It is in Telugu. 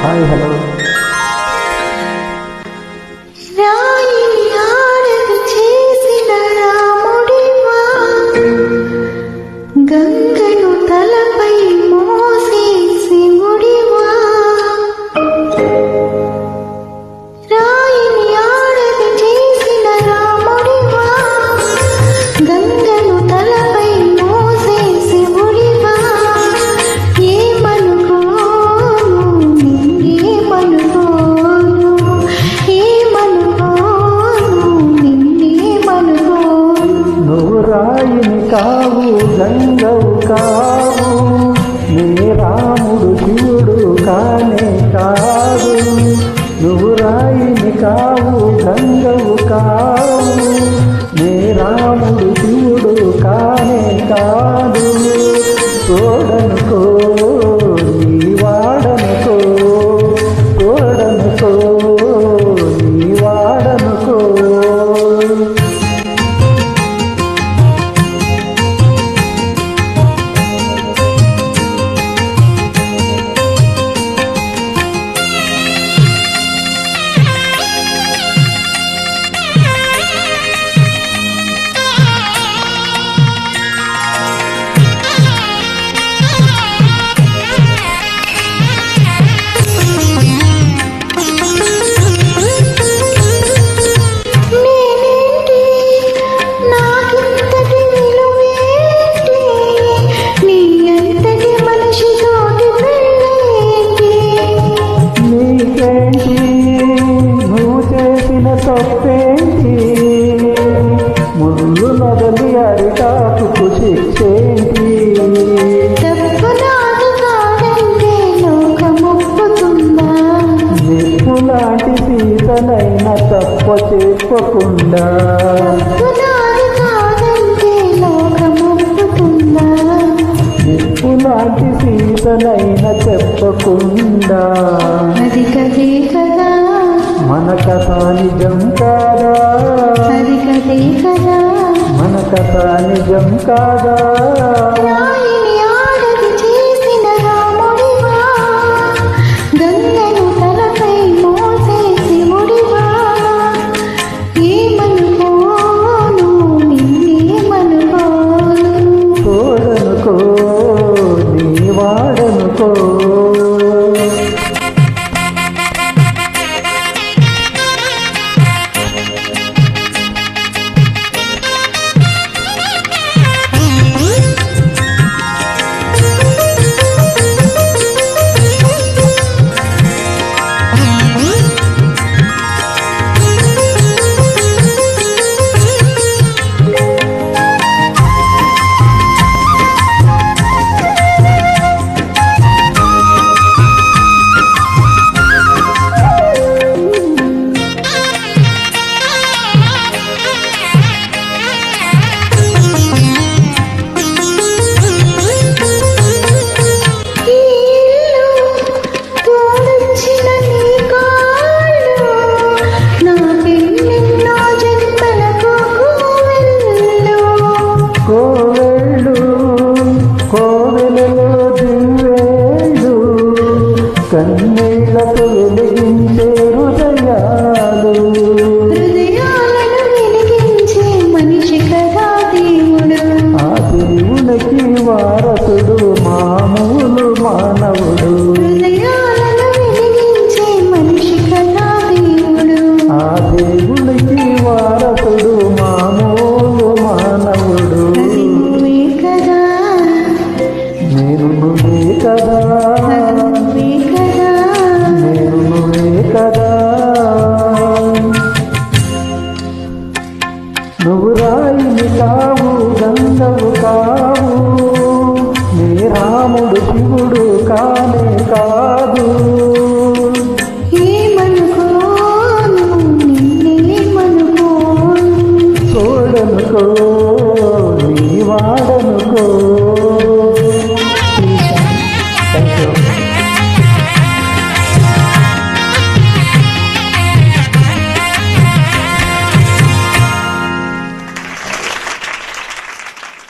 Hi hello. గంగను తలపై మోసే శివుడివా, రాయిని ఆడది చేసిన రాముడివా, గంగను తలపై మోసే శివుడివా, ఏమనుకోను నిన్నేమనుకోను, ఏమనుకోను నిన్నేమనుకోను. నువ్వు రాయిని కావు గంగవు కావు, నీ రాముడు శివుడు కానే కాదు. నువ్వు రాయిని కావు గంగవు కావు, నీ రాముడు శివుడు కానే కాదు. తోడనుకో నీ వాడనుకో, తోడనుకో నీ వాడనుకో. తప్పేంటి ముళ్ళు నదలి అరిటాకుకు శిక్షేంటి? నిప్పు లాంటి సీతనైన తప్ప చెప్పకుండా, నిప్పు లాంటి సీతనైన చెప్పకుండా, అది కదే కదా మన కథ నిజం కాదా, అది కదే కదా మన కథ నిజం కాదా. రాయిని ఆడది చేసిన రాముడివా, గంగను తలపై మోసే శివుడివా, ఏమనుకోను నిన్నేమనుకోను. తోడనుకో నీ వాడనుకో. కన్నీళ్లతో వెలిగించే హృదయాలు, హృదయాలను వెలిగించే మనిషి కదా దేవుడు. ఆ దేవునికి వారసుడు మామూలు మానవుడు. హృదయాలను వెలిగించే మనిషి కదా దేవుడు. ఆ దేవునికి వారసుడు మామూలు మానవుడు. అది నువ్వే కదా, నేను నువ్వే కదా.